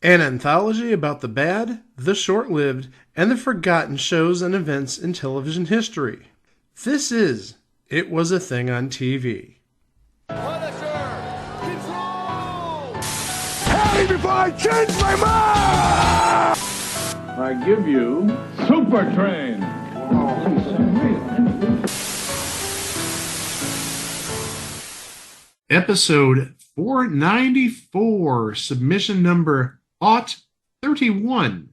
An anthology about the bad, the short lived, and the forgotten shows and events in television history. This is It Was a Thing on TV. Punisher! Control! Hey, before I change my mind! I give you Super Train. Episode 494, submission number 31.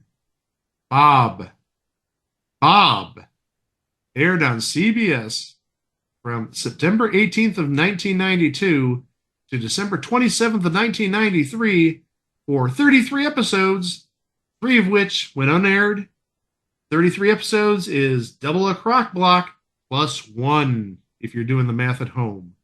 Bob. Aired on CBS from September 18th of 1992 to December 27th of 1993 for 33 episodes, 3 of which went unaired. 33 episodes is double a crock block plus 1 if you're doing the math at home.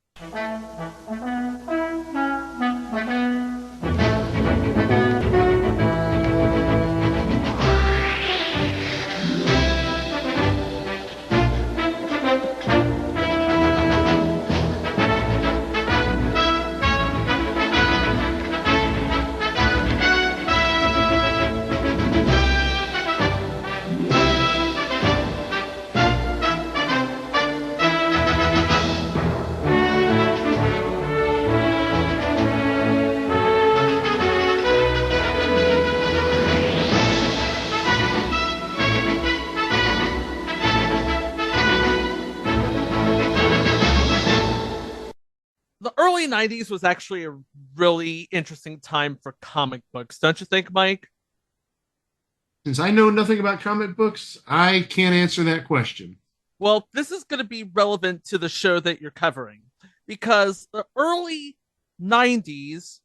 The early 90s was actually a really interesting time for comic books, don't you think, Mike? Since I know nothing about comic books, I can't answer that question. Well, this is going to be relevant to the show that you're covering because the early 90s,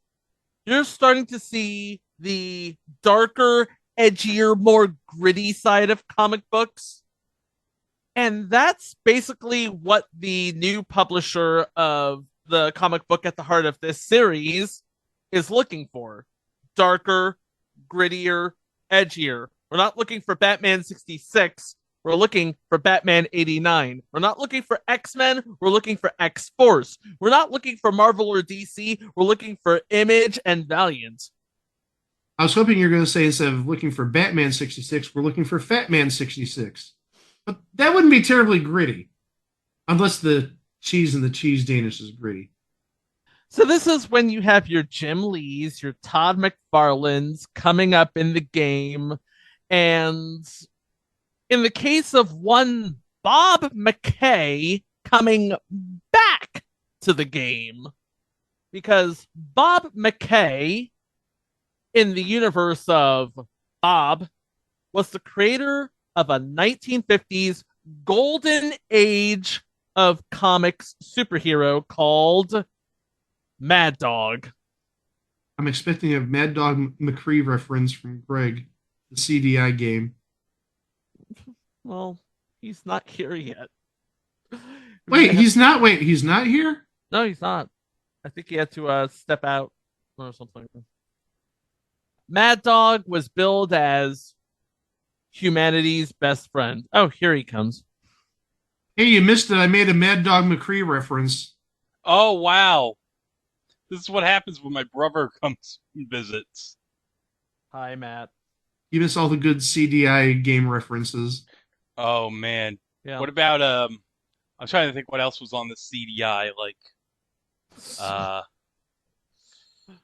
you're starting to see the darker, edgier, more gritty side of comic books. And that's basically what the new publisher of the comic book at the heart of this series is looking for. Darker, grittier, edgier. We're not looking for Batman 66. We're looking for Batman 89. We're not looking for X-Men. We're looking for X-Force. We're not looking for Marvel or DC. We're looking for Image and Valiant. I was hoping you were going to say instead of looking for Batman 66, we're looking for Fatman 66. But that wouldn't be terribly gritty. Unless the cheese and the cheese Danish is gritty. So this is when you have your Jim Lees, your Todd McFarlanes coming up in the game. And in the case of one Bob McKay coming back to the game, because Bob McKay in the universe of Bob was the creator of a 1950s golden age of comics superhero called Mad Dog. I'm expecting a Mad Dog McCree reference from Greg, the CDI game. Well, he's not here yet. He's not here? No, he's not. I think he had to step out or something. Mad Dog was billed as humanity's best friend. Oh, here he comes. Hey, you missed it. I made a Mad Dog McCree reference. Oh, wow. This is what happens when my brother comes and visits. Hi, Matt. You missed all the good CDI game references. Oh, man. Yeah. What about, I'm trying to think what else was on the CDI,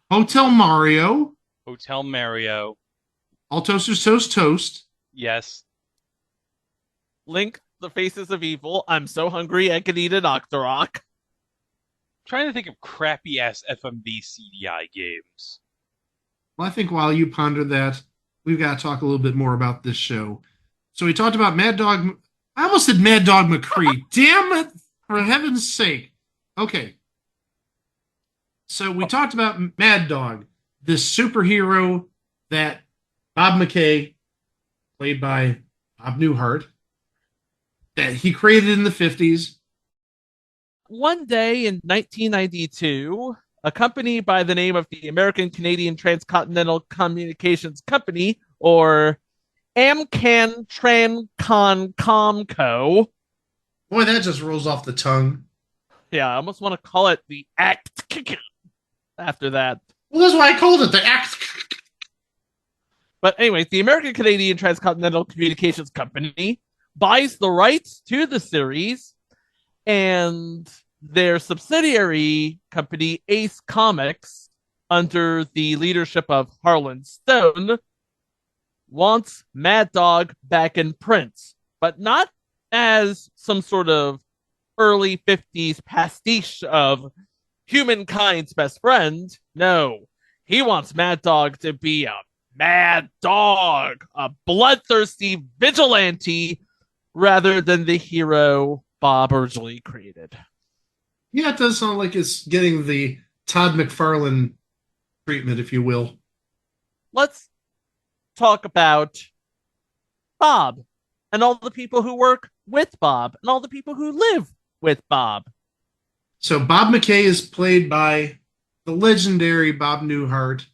Hotel Mario. Hotel Mario. All Toasters Toast Toast. Yes. Link, the Faces of Evil. I'm so hungry I could eat an Octorok. Trying to think of crappy-ass FMV CDI games. Well, I think while you ponder that, we've got to talk a little bit more about this show. So we talked about Mad Dog. I almost said Mad Dog McCree. Damn it! For heaven's sake. Okay. So we talked about Mad Dog, this superhero that Bob McKay, played by Bob Newhart, that he created in the 50s. One day in 1992, a company by the name of the American Canadian Transcontinental Communications Company, or Amcan Trancon Comco. Boy, that just rolls off the tongue. Yeah, I almost want to call it the Act after that. Well, that's why I called it the Act. But anyway, the American Canadian Transcontinental Communications Company buys the rights to the series, and their subsidiary company, Ace Comics, under the leadership of Harlan Stone, wants Mad Dog back in print, but not as some sort of early 50s pastiche of humankind's best friend. No, he wants Mad Dog to be a mad dog, a bloodthirsty vigilante, rather than the hero Bob originally created. Yeah, it does sound like it's getting the Todd McFarlane treatment, if you will. Let's talk about Bob and all the people who work with Bob and all the people who live with Bob. So Bob McKay is played by the legendary Bob Newhart.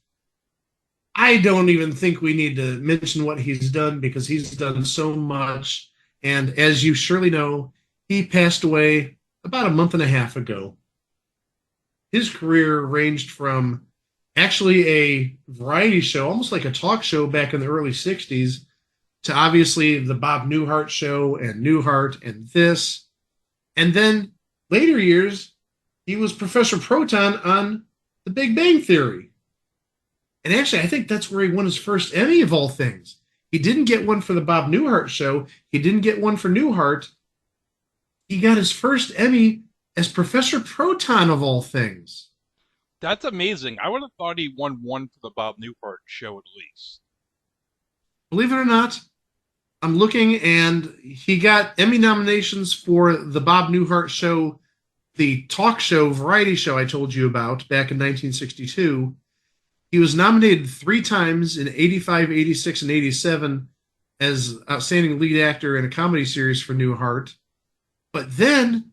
I don't even think we need to mention what he's done because he's done so much. And as you surely know, he passed away about a month and a half ago. His career ranged from actually a variety show, almost like a talk show back in the early 60s, to obviously the Bob Newhart Show and Newhart and this. And then later years, he was Professor Proton on The Big Bang Theory. And actually, I think that's where he won his first Emmy of all things. He didn't get one for the Bob Newhart Show. He didn't get one for Newhart. He got his first Emmy as Professor Proton of all things. That's amazing. I would have thought he won one for the Bob Newhart Show at least. Believe it or not, I'm looking, and he got Emmy nominations for the Bob Newhart Show, the talk show, variety show I told you about back in 1962. He was nominated 3 times in 85, 86, and 87 as Outstanding Lead Actor in a Comedy Series for Newhart. But then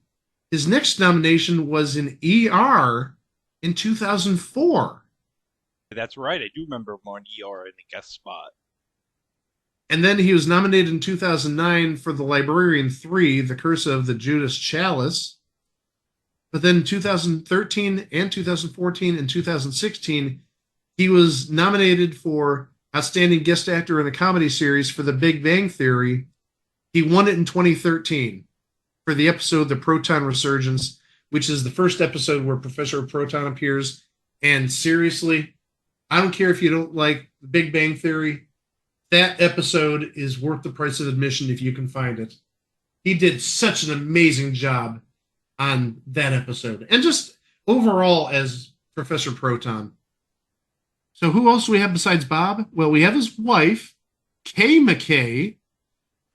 his next nomination was in ER in 2004. That's right. I do remember him on ER in a guest spot. And then he was nominated in 2009 for The Librarian 3, The Curse of the Judas Chalice. But then in 2013 and 2014 and 2016, he was nominated for Outstanding Guest Actor in a Comedy Series for The Big Bang Theory. He won it in 2013 for the episode The Proton Resurgence, which is the first episode where Professor Proton appears. And seriously, I don't care if you don't like The Big Bang Theory, that episode is worth the price of admission if you can find it. He did such an amazing job on that episode. And just overall as Professor Proton. So who else do we have besides Bob? Well, we have his wife, Kay McKay,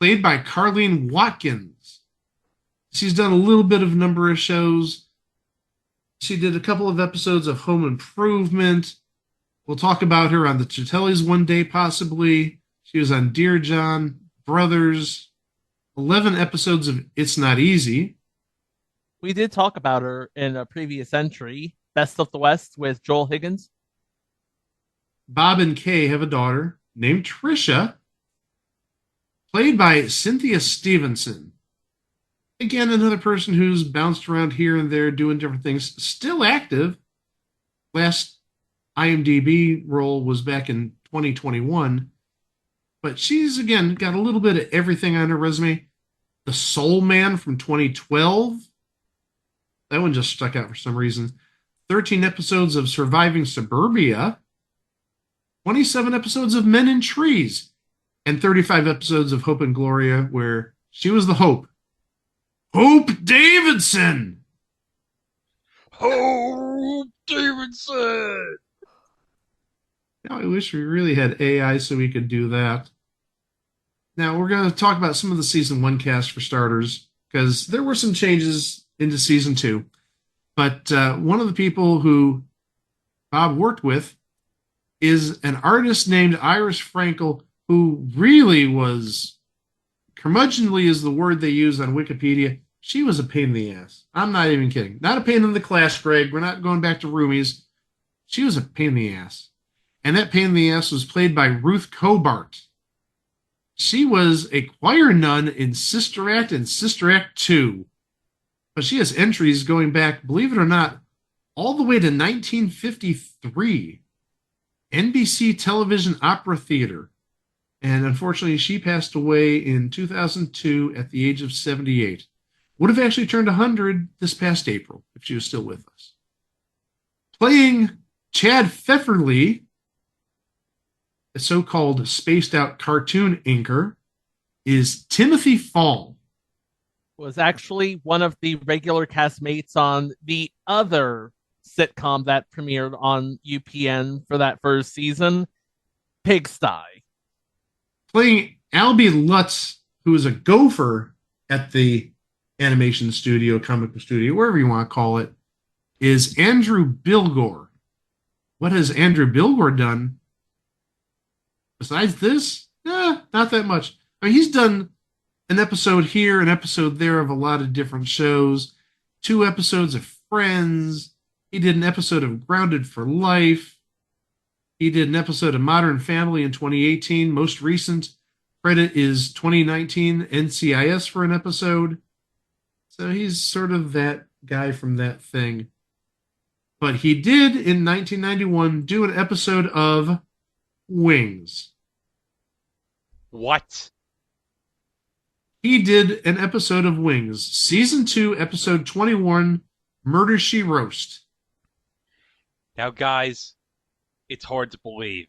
played by Carlene Watkins. She's done a little bit of a number of shows. She did a couple of episodes of Home Improvement. We'll talk about her on the Chitellis one day, possibly. She was on Dear John, Brothers, 11 episodes of It's Not Easy. We did talk about her in a previous entry, Best of the West with Joel Higgins. Bob and Kay have a daughter named Trisha, played by Cynthia Stevenson. Again, another person who's bounced around here and there doing different things, still active. Last IMDb role was back in 2021. But she's, again, got a little bit of everything on her resume. The Soul Man from 2012. That one just stuck out for some reason. 13 episodes of Surviving Suburbia. 27 episodes of Men in Trees. And 35 episodes of Hope and Gloria, where she was the Hope. Hope Davidson! Hope Davidson! Now, I wish we really had AI so we could do that. Now, we're going to talk about some of the season 1 cast for starters, because there were some changes into season 2. But one of the people who Bob worked with is an artist named Iris Frankel, who really was, curmudgeonly is the word they use on Wikipedia. She was a pain in the ass. I'm not even kidding. Not a pain in the class, Greg. We're not going back to roomies. She was a pain in the ass. And that pain in the ass was played by Ruth Cobart. She was a choir nun in Sister Act and Sister Act 2. But she has entries going back, believe it or not, all the way to 1953. NBC Television Opera Theater. And unfortunately, she passed away in 2002 at the age of 78. Would have actually turned 100 this past April if she was still with us. Playing Chad Pfefferly, a so-called spaced-out cartoon anchor, is Timothy Fall. Was actually one of the regular castmates on the other sitcom that premiered on UPN for that first season, Pigsty. Playing Albie Lutz, who is a gopher at the animation studio, comic book studio, wherever you want to call it, is Andrew Bilgore. What has Andrew Bilgore done besides this? Not that much. I mean, he's done an episode here, an episode there of a lot of different shows, 2 episodes of Friends. He did an episode of Grounded for Life. He did an episode of Modern Family in 2018. Most recent credit is 2019 NCIS for an episode. So he's sort of that guy from that thing. But he did, in 1991, do an episode of Wings. What? He did an episode of Wings. Season 2, episode 21, Murder, She Roast. Now, guys, it's hard to believe,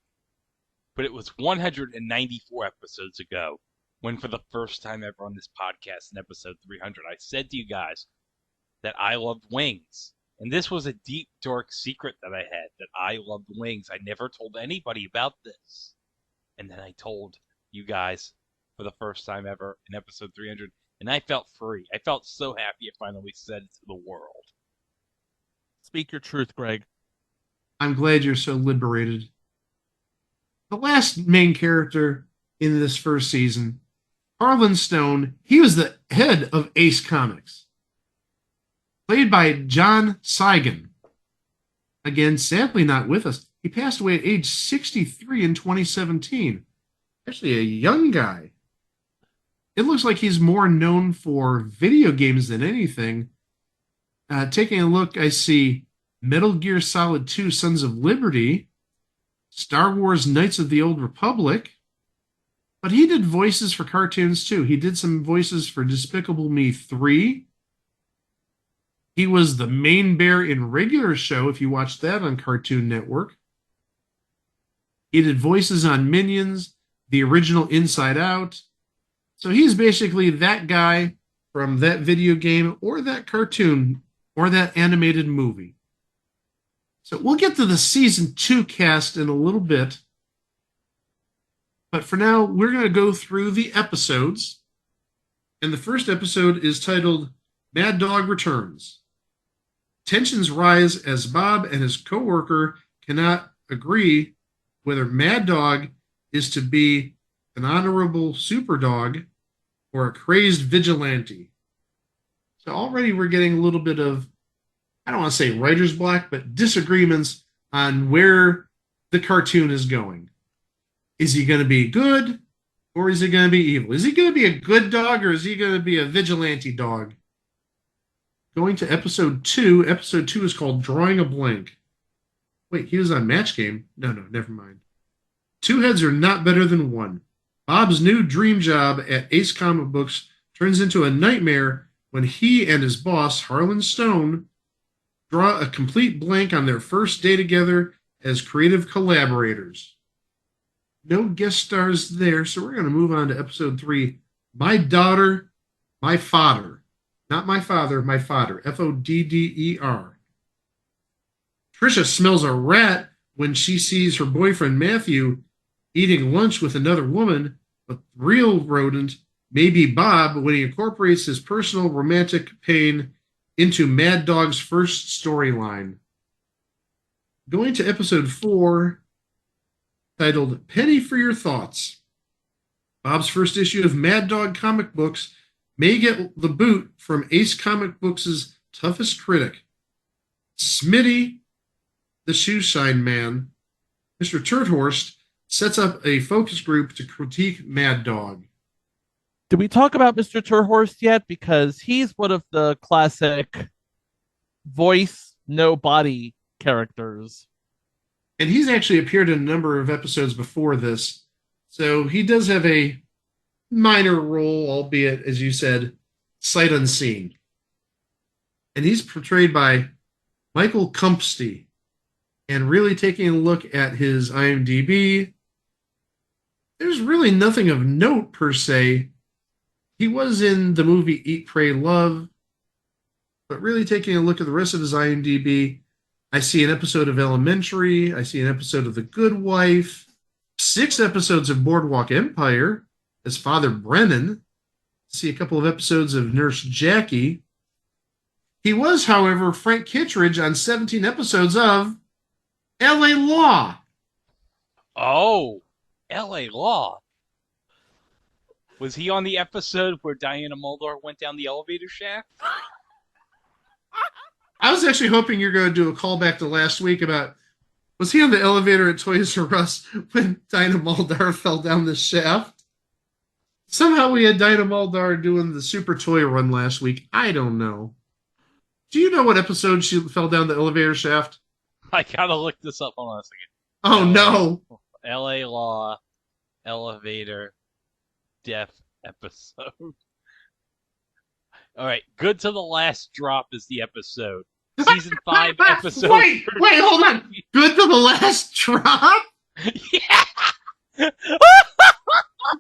but it was 194 episodes ago when, for the first time ever on this podcast, in episode 300, I said to you guys that I loved Wings. And this was a deep, dark secret that I had, that I loved Wings. I never told anybody about this. And then I told you guys for the first time ever in episode 300, and I felt free. I felt so happy I finally said it to the world. Speak your truth, Greg. I'm glad you're so liberated. The last main character in this first season, Harlan Stone, he was the head of Ace Comics. Played by John Seigan. Again, sadly not with us. He passed away at age 63 in 2017. Actually, a young guy. It looks like he's more known for video games than anything. Taking a look, I see Metal Gear Solid 2 Sons of Liberty, Star Wars Knights of the Old Republic, but he did voices for cartoons too. He did some voices for Despicable Me 3. He was the main bear in Regular Show, if you watched that on Cartoon Network. He did voices on Minions, the original Inside Out. So he's basically that guy from that video game or that cartoon or that animated movie. So we'll get to the season 2 cast in a little bit. But for now, we're going to go through the episodes. And the first episode is titled Mad Dog Returns. Tensions rise as Bob and his co-worker cannot agree whether Mad Dog is to be an honorable super dog or a crazed vigilante. So already we're getting a little bit of, I don't want to say writer's block, but disagreements on where the cartoon is going. Is he going to be good or is he going to be evil? Is he going to be a good dog or is he going to be a vigilante dog? Going to episode 2. Episode 2 is called Drawing a Blank. Wait, he was on Match Game? No, never mind. 2 heads are not better than 1. Bob's new dream job at Ace Comic Books turns into a nightmare when he and his boss, Harlan Stone, draw a complete blank on their first day together as creative collaborators. No guest stars there, so we're going to move on to episode 3. My Daughter, My Fodder. Not my father, my fodder. Fodder. Trisha smells a rat when she sees her boyfriend Matthew eating lunch with another woman, but the real rodent may be Bob when he incorporates his personal romantic pain into Mad Dog's first storyline. Going to episode 4, titled Penny for Your Thoughts. Bob's first issue of Mad Dog comic books may get the boot from Ace Comic Books' toughest critic. Smitty, the shoe shine man, Mr. Turthorst, sets up a focus group to critique Mad Dog. Did we talk about Mr. Turhorst yet? Because he's one of the classic voice, no body characters. And he's actually appeared in a number of episodes before this. So he does have a minor role, albeit, as you said, sight unseen. And he's portrayed by Michael Cumpsty. And really taking a look at his IMDb, there's really nothing of note per se. He was in the movie Eat, Pray, Love, but really taking a look at the rest of his IMDb, I see an episode of Elementary, I see an episode of The Good Wife, 6 episodes of Boardwalk Empire as Father Brennan, see a couple of episodes of Nurse Jackie. He was, however, Frank Kittredge on 17 episodes of L.A. Law. Oh, L.A. Law. Was he on the episode where Diana Muldaur went down the elevator shaft? I was actually hoping you're going to do a callback to last week about, was he on the elevator at Toys R Us when Dinah Muldaur fell down the shaft? Somehow we had Dinah Muldaur doing the Super Toy Run last week. I don't know. Do you know what episode she fell down the elevator shaft? I gotta look this up. Hold on a second. Oh, no. L.A. Law, elevator, death episode. All right, Good to the Last Drop is the episode. Season 5, episode. Wait, hold on. Good to the Last Drop? Yeah!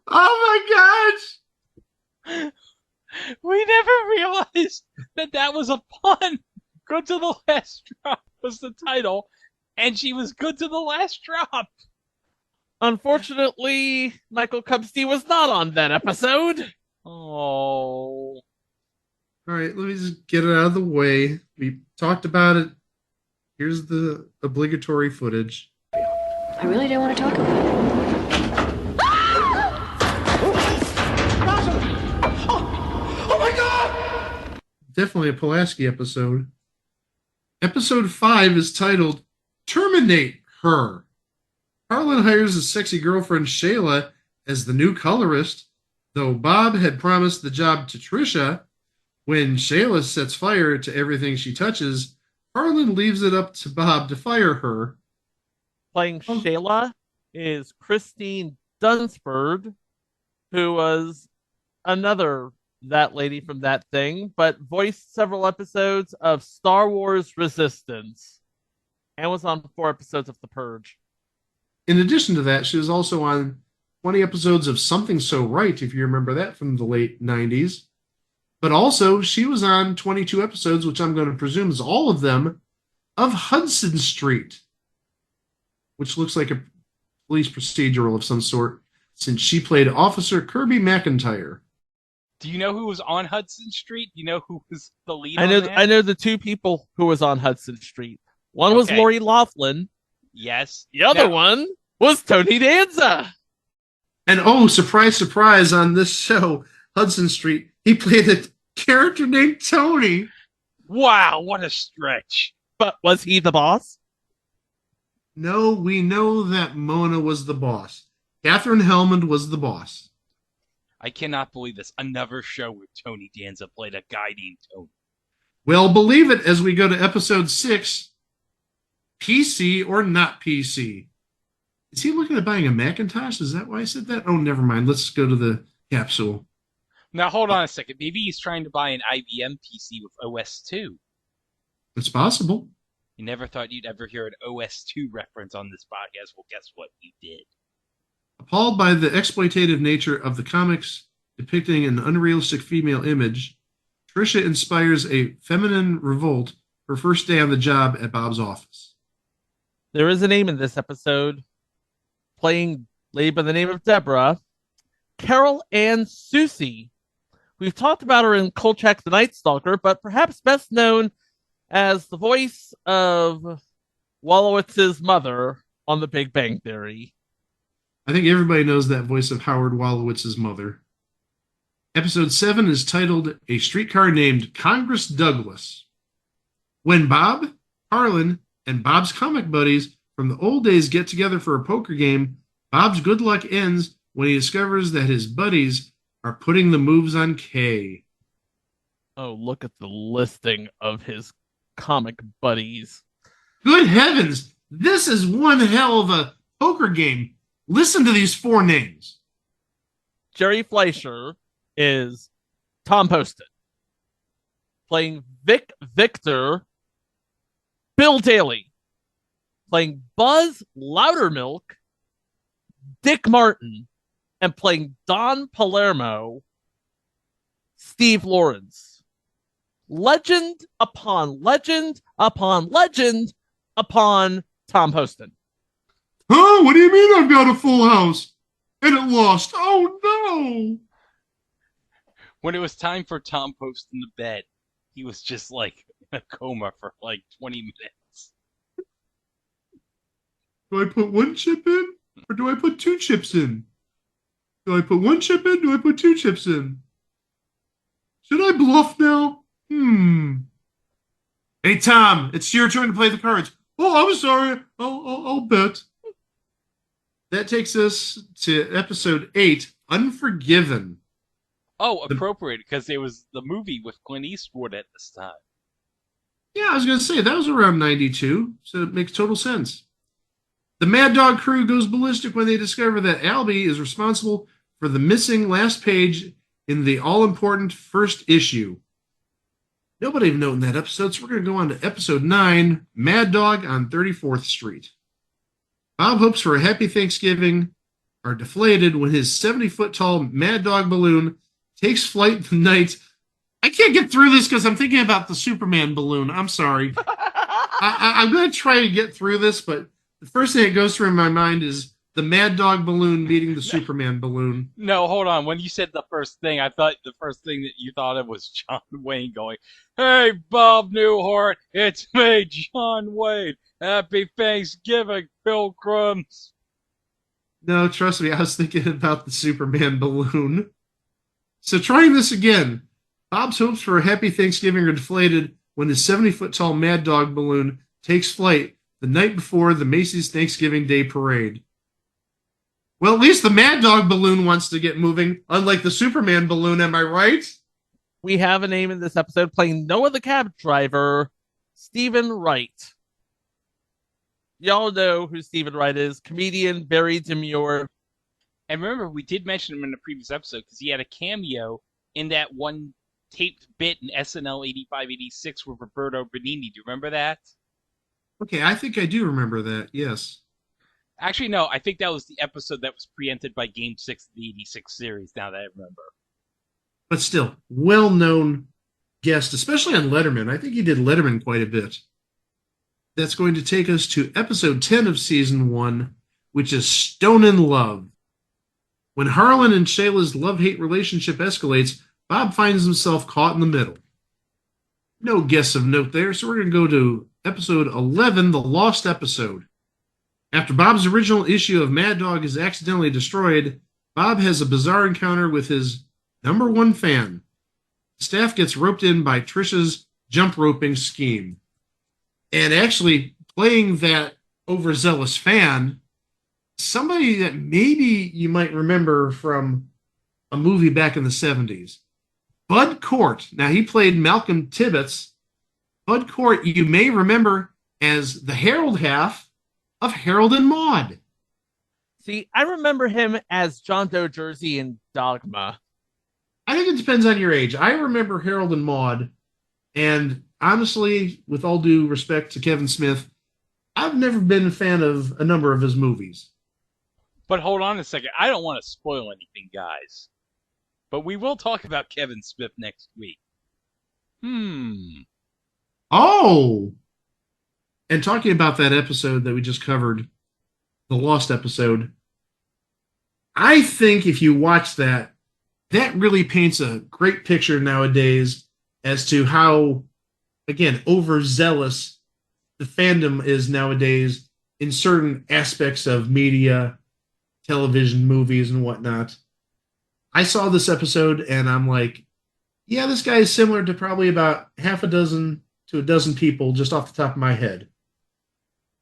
Oh my gosh. We never realized that was a pun. Good to the Last Drop was the title, and she was good to the last drop. Unfortunately, Michael Cumpsty was not on that episode. Oh. All right, let me just get it out of the way. We talked about it. Here's the obligatory footage. I really didn't want to talk about it. Oh my God! Definitely a Pulaski episode. Episode 5 is titled Terminate Her. Harlan hires his sexy girlfriend Shayla as the new colorist, though Bob had promised the job to Trisha. When Shayla sets fire to everything she touches, Harlan leaves it up to Bob to fire her. Playing Shayla is Christine Dunsford, who was another that lady from that thing, but voiced several episodes of Star Wars Resistance and was on 4 episodes of The Purge. In addition to that, she was also on 20 episodes of Something So Right, if you remember that from the late 90s. But also, she was on 22 episodes, which I'm going to presume is all of them, of Hudson Street, which looks like a police procedural of some sort, since she played Officer Kirby McIntyre. Do you know who was on Hudson Street? Do you know who was the lead I know, on that? I know the 2 people who was on Hudson Street. One was Okay. Lori Loughlin. Yes. The other Now- one was Tony Danza. And oh, surprise, surprise, on this show, Hudson Street, he played a character named Tony. Wow, what a stretch. But was he the boss? No, we know that Mona was the boss. Catherine Hellman was the boss. I cannot believe this. Another show where Tony Danza played a guy named Tony. Well, believe it as we go to episode 6, PC or not PC. Is he looking at buying a Macintosh? Is that why I said that? Oh, never mind. Let's go to the capsule. Now, hold on a second. Maybe he's trying to buy an IBM PC with OS2. It's possible. You never thought you'd ever hear an OS2 reference on this podcast. Well, guess what? You did. Appalled by the exploitative nature of the comics depicting an unrealistic female image, Trisha inspires a feminine revolt her first day on the job at Bob's office. There is a name in this episode. Playing lady by the name of Deborah, Carol Ann Susie. We've talked about her in Kolchak the Night Stalker, but perhaps best known as the voice of Wolowitz's mother on The Big Bang Theory. I think everybody knows that voice of Howard Wolowitz's mother. Episode 7 is titled A Streetcar Named Congress Douglas. When Bob, Harlan, and Bob's comic buddies from the old days get together for a poker game, Bob's good luck ends when he discovers that his buddies are putting the moves on Kay. Oh, look at the listing of his comic buddies. Good heavens, this is one hell of a poker game. Listen to these 4 names. Jerry Fleischer is Tom Poston. Playing Vic Victor, Bill Daly. Playing Buzz Loudermilk, Dick Martin. And playing Don Palermo, Steve Lawrence. Legend upon legend upon legend upon Tom Poston. Huh? What do you mean I've got a full house? And it lost. Oh, no. When it was time for Tom Poston to bed, he was just like in a coma for like 20 minutes. Do I put 1 chip in? Or do I put 2 chips in? Do I put 1 chip in? Do I put 2 chips in? Should I bluff now? Hey, Tom, it's your turn to play the cards. Oh, I'm sorry. I'll bet. That takes us to episode 8, Unforgiven. Oh, appropriate, because it was the movie with Clint Eastwood at this time. Yeah, I was going to say, that was around 92, so it makes total sense. The Mad Dog crew goes ballistic when they discover that Albie is responsible for the missing last page in the all-important first issue. Nobody even noted in that episode, so we're going to go on to episode 9, Mad Dog on 34th Street. Bob hopes for a happy Thanksgiving are deflated when his 70-foot-tall Mad Dog balloon takes flight the night. I can't get through this because I'm thinking about the Superman balloon. I'm sorry. I'm going to try to get through this, but the first thing that goes through my mind is the Mad Dog balloon meeting the Superman balloon. No, hold on. When you said the first thing, I thought the first thing that you thought of was John Wayne going, "Hey, Bob Newhart, it's me, John Wayne. Happy Thanksgiving, pilgrims." No, trust me, I was thinking about the Superman balloon. So trying this again, Bob's hopes for a happy Thanksgiving are deflated when his 70-foot-tall Mad Dog balloon takes flight the night before the Macy's Thanksgiving Day Parade. Well, at least the Mad Dog balloon wants to get moving, unlike the Superman balloon, am I right? We have a name in this episode playing Noah the cab driver, Stephen Wright. Y'all know who Stephen Wright is, comedian, very demure. And remember, we did mention him in the previous episode because he had a cameo in that one taped bit in SNL 85-86 with Roberto Benigni. Do you remember that? Okay, I think I do remember that, yes. Actually, no, I think that was the episode that was preempted by Game 6 of the 86 series, now that I remember. But still, well-known guest, especially on Letterman. I think he did Letterman quite a bit. That's going to take us to episode 10 of season 1, which is Stone in Love. When Harlan and Shayla's love-hate relationship escalates, Bob finds himself caught in the middle. No guests of note there, so we're going to go to episode 11, The Lost Episode. After Bob's original issue of Mad Dog is accidentally destroyed, Bob has a bizarre encounter with his number 1 fan. The staff gets roped in by Trisha's jump roping scheme. And actually, playing that overzealous fan, somebody that maybe you might remember from a movie back in the 70s. Bud Cort. Now, he played Malcolm Tibbetts. Bud Cort, you may remember as the Harold half of Harold and Maude. See, I remember him as John Doe Jersey in Dogma. I think it depends on your age. I remember Harold and Maude, and honestly, with all due respect to Kevin Smith, I've never been a fan of a number of his movies. But hold on a second. I don't want to spoil anything, guys. But we will talk about Kevin Smith next week. Oh! And talking about that episode that we just covered, the Lost episode, I think if you watch that, that really paints a great picture nowadays as to how, again, overzealous the fandom is nowadays in certain aspects of media, television, movies, and whatnot. I saw this episode and I'm like, yeah, this guy is similar to probably about half a dozen to a dozen people just off the top of my head.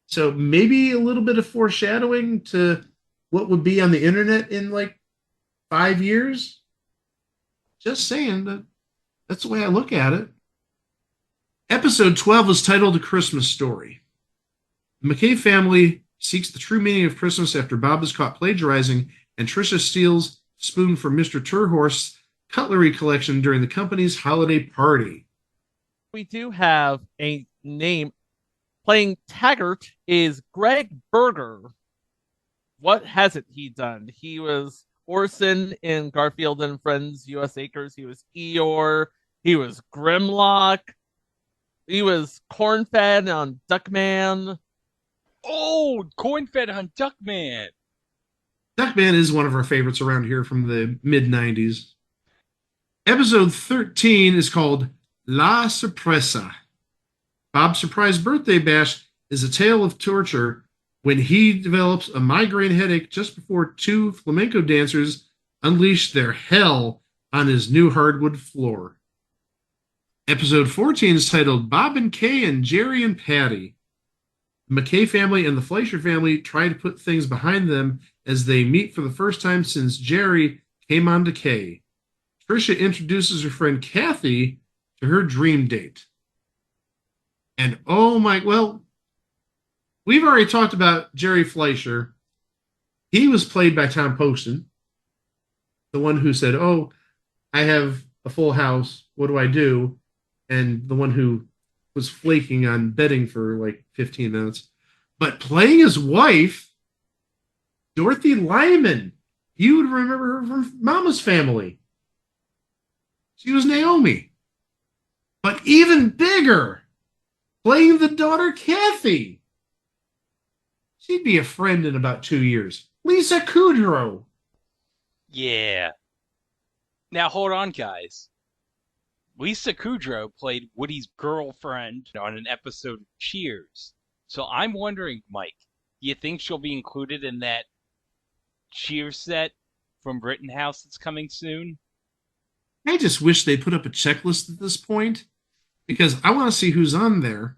So maybe a little bit of foreshadowing to what would be on the internet in like 5 years. Just saying, that's the way I look at it. Episode 12 is titled A Christmas Story. The McKay family seeks the true meaning of Christmas after Bob is caught plagiarizing, and Tricia steals spoon from Mr. Turhorst's cutlery collection during the company's holiday party. We do have a name. Playing Taggart is Greg Berger. What hasn't he done? He was Orson in Garfield and Friends U.S. Acres. He was Eeyore. He was Grimlock. He was Cornfed on Duckman. Oh, corn-fed on Duckman. Duckman is one of our favorites around here from the mid-90s. Episode 13 is called La Sorpresa. Bob's surprise birthday bash is a tale of torture when he develops a migraine headache just before two flamenco dancers unleash their hell on his new hardwood floor. Episode 14 is titled Bob and Kay and Jerry and Patty. The McKay family and the Fleischer family try to put things behind them as they meet for the first time since Jerry came on to Kay. Tricia introduces her friend Kathy to her dream date. And oh my, well, we've already talked about Jerry Fleischer. He was played by Tom Poston, the one who said, "Oh, I have a full house. What do I do?" And the one who was flaking on bedding for like 15 minutes. But playing his wife, Dorothy Lyman, you would remember her from Mama's Family. She was Naomi. But even bigger, playing the daughter Kathy. She'd be a friend in about 2 years. Lisa Kudrow. Yeah. Now hold on, guys. Lisa Kudrow played Woody's girlfriend on an episode of Cheers. So I'm wondering, Mike, do you think she'll be included in that Cheers set from Rittenhouse that's coming soon? I just wish they put up a checklist at this point because I want to see who's on there.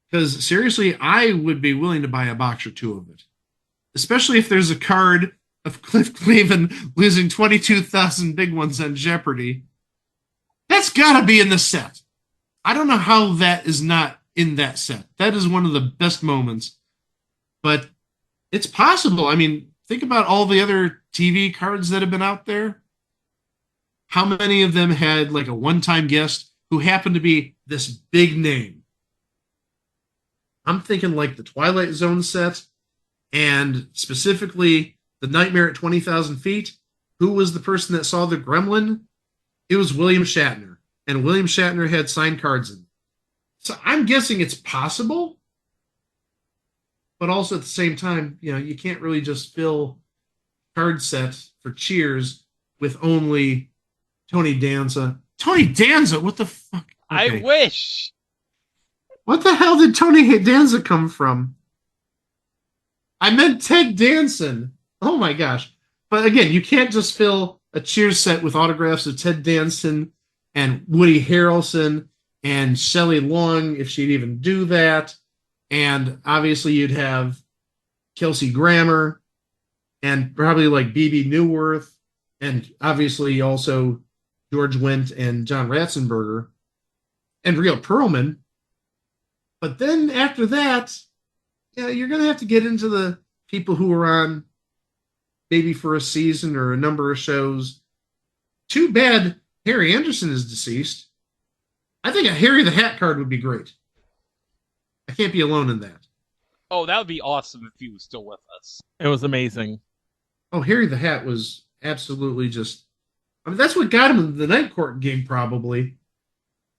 Because seriously, I would be willing to buy a box or two of it. Especially if there's a card of Cliff Clavin losing 22,000 big ones on Jeopardy. That's got to be in the set. I don't know how that is not in that set. That is one of the best moments. But it's possible. I mean, think about all the other TV cards that have been out there. How many of them had like a one-time guest who happened to be this big name? I'm thinking like the Twilight Zone set, and specifically the Nightmare at 20,000 Feet. Who was the person that saw the gremlin? It was William Shatner, and William Shatner had signed cards in. So I'm guessing it's possible, but also at the same time, you know, you can't really just fill card sets for Cheers with only Tony Danza. Tony Danza? What the fuck? Okay. I wish. What the hell did Tony Danza come from? I meant Ted Danson. Oh my gosh. But again, you can't just fill a Cheers set with autographs of Ted Danson and Woody Harrelson and Shelley Long, if she'd even do that. And obviously you'd have Kelsey Grammer and probably like B.B. Newworth and obviously also George Wendt and John Ratzenberger and Rhea Perlman. But then after that, yeah, you're going to have to get into the people who were on maybe for a season or a number of shows. Too bad Harry Anderson is deceased. I think a Harry the Hat card would be great. I can't be alone in that. Oh, that would be awesome if he was still with us. It was amazing. Oh, Harry the Hat was absolutely just... I mean, that's what got him in the Night Court game, probably.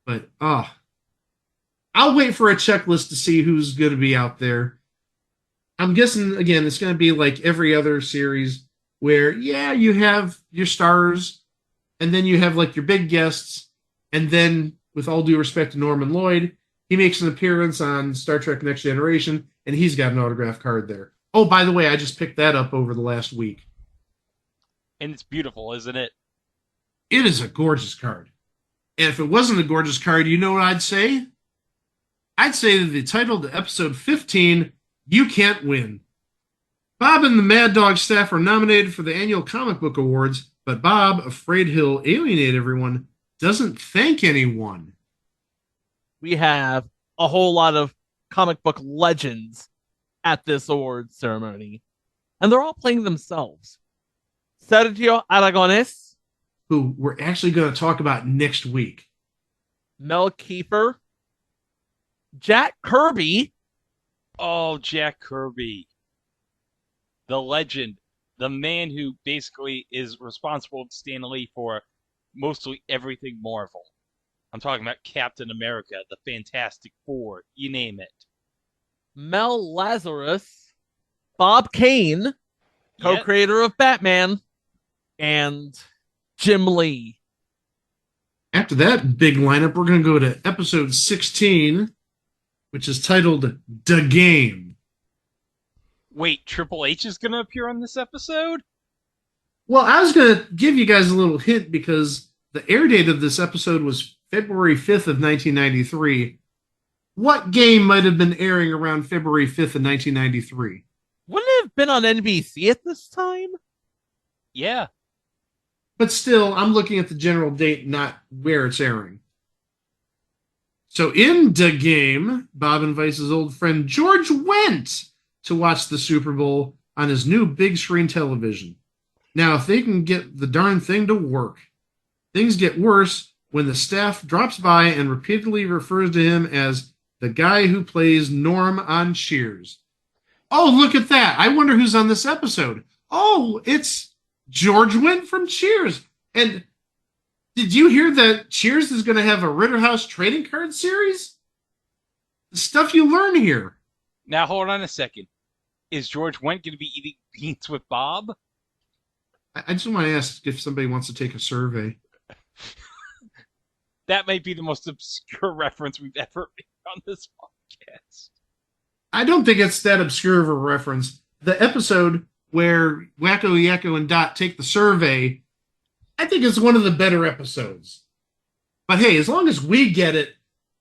But, I'll wait for a checklist to see who's going to be out there. I'm guessing, again, it's going to be like every other series where, yeah, you have your stars, and then you have like your big guests, and then, with all due respect to Norman Lloyd, he makes an appearance on Star Trek Next Generation, and he's got an autograph card there. Oh, by the way, I just picked that up over the last week. And it's beautiful, isn't it? It is a gorgeous card. And if it wasn't a gorgeous card, you know what I'd say? I'd say that the title to episode 15, You Can't Win. Bob and the Mad Dog staff are nominated for the annual comic book awards, but Bob, afraid he'll alienate everyone, doesn't thank anyone. We have a whole lot of comic book legends at this awards ceremony, and they're all playing themselves. Sergio Aragones, who we're actually going to talk about next week. Mel Kiefer, Jack Kirby. Oh, Jack Kirby. The legend. The man who basically is responsible to Stan Lee for mostly everything Marvel. I'm talking about Captain America, the Fantastic Four, you name it. Mel Lazarus, Bob Kane, co-creator of Batman, and Jim Lee. After that big lineup, we're going to go to episode 16, which is titled The Game. Wait, Triple H is going to appear on this episode? Well, I was going to give you guys a little hint because the air date of this episode was February 5th of 1993. What game might have been airing around February 5th of 1993? Wouldn't it have been on NBC at this time? Yeah. But still, I'm looking at the general date, not where it's airing. So in The Game, Bob invites his old friend George Wendt to watch the Super Bowl on his new big screen television. Now, if they can get the darn thing to work, things get worse when the staff drops by and repeatedly refers to him as the guy who plays Norm on Cheers. Oh, look at that. I wonder who's on this episode. Oh, it's George Wendt from Cheers. And did you hear that Cheers is going to have a Ritterhouse trading card series? The stuff you learn here. Now, hold on a second. Is George Wendt going to be eating beans with Bob? I just want to ask if somebody wants to take a survey. That might be the most obscure reference we've ever made on this podcast. I don't think it's that obscure of a reference. The episode where Wacko, Yakko, and Dot take the survey, I think it's one of the better episodes. But hey, as long as we get it,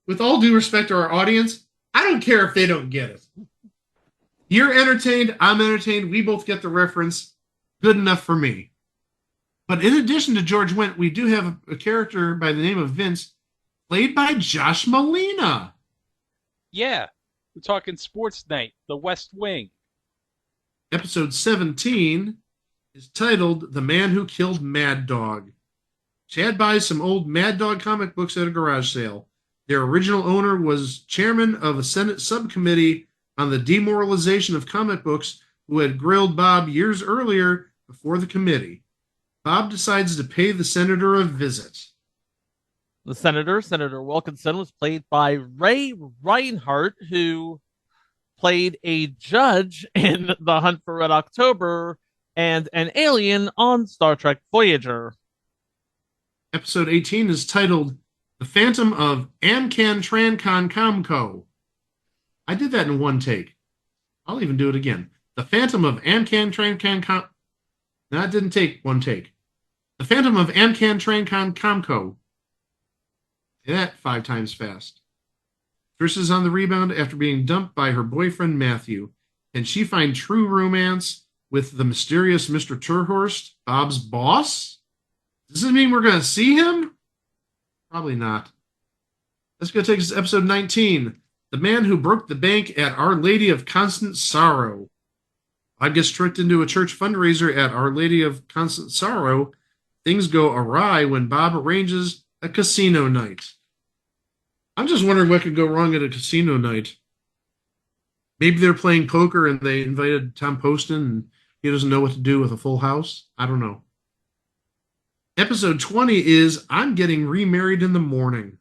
with all due respect to our audience, I don't care if they don't get it. You're entertained, I'm entertained, we both get the reference. Good enough for me. But in addition to George Wendt, we do have a character by the name of Vince, played by Josh Malina. Yeah, we're talking Sports Night, The West Wing. Episode 17 is titled The Man Who Killed Mad Dog. Chad buys some old Mad Dog comic books at a garage sale. Their original owner was chairman of a Senate subcommittee on the demoralization of comic books who had grilled Bob years earlier before the committee. Bob decides to pay the senator a visit. The senator, Senator Wilkinson, was played by Ray Reinhardt, who played a judge in The Hunt for Red October and an alien on Star Trek Voyager. Episode 18 is titled The Phantom of Amcan Trancon Comco. I did that in one take. I'll even do it again. The Phantom of Amcan Trancon Com... That didn't take one take. The Phantom of Amcan Trancon Comco. Say that 5 times fast. Trish is on the rebound after being dumped by her boyfriend Matthew. Can she find true romance with the mysterious Mr. Turhorst, Bob's boss? Does this mean we're going to see him? Probably not. Let's go take us to episode 19. The Man Who Broke the Bank at Our Lady of Constant Sorrow. Bob gets tricked into a church fundraiser at Our Lady of Constant Sorrow. Things go awry when Bob arranges a casino night. I'm just wondering what could go wrong at a casino night. Maybe they're playing poker and they invited Tom Poston and he doesn't know what to do with a full house. I don't know. Episode 20 is I'm Getting Remarried in the Morning.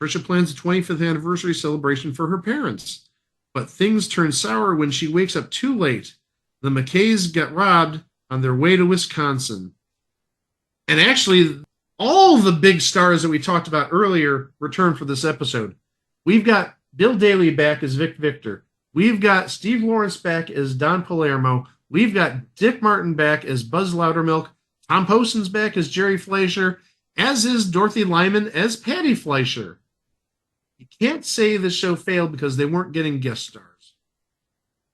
Tricia plans a 25th anniversary celebration for her parents. But things turn sour when she wakes up too late. The McKays get robbed on their way to Wisconsin. And actually, all the big stars that we talked about earlier return for this episode. We've got Bill Daly back as Vic Victor. We've got Steve Lawrence back as Don Palermo. We've got Dick Martin back as Buzz Loudermilk. Tom Poston's back as Jerry Fleischer, as is Dorothy Lyman as Patty Fleischer. You can't say this show failed because they weren't getting guest stars.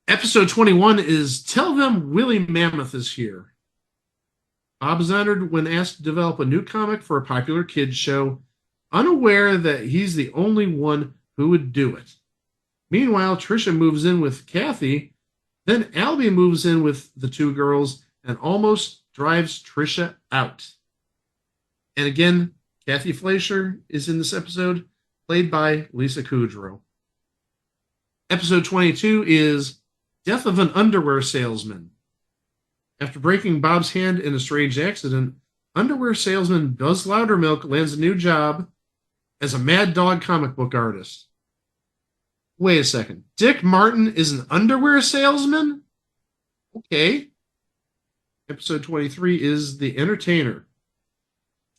Episode 21 is Tell Them Willie Mammoth is Here. Bob is honored when asked to develop a new comic for a popular kids show, unaware that he's the only one who would do it. Meanwhile, Trisha moves in with Kathy. Then Albie moves in with the two girls and almost drives Trisha out. And again, Kathy Fleischer is in this episode, played by Lisa Kudrow. Episode 22 is Death of an Underwear Salesman. After breaking Bob's hand in a strange accident, underwear salesman Buzz Loudermilk lands a new job as a Mad Dog comic book artist. Wait a second. Dick Martin is an underwear salesman? Okay. Episode 23 is The Entertainer.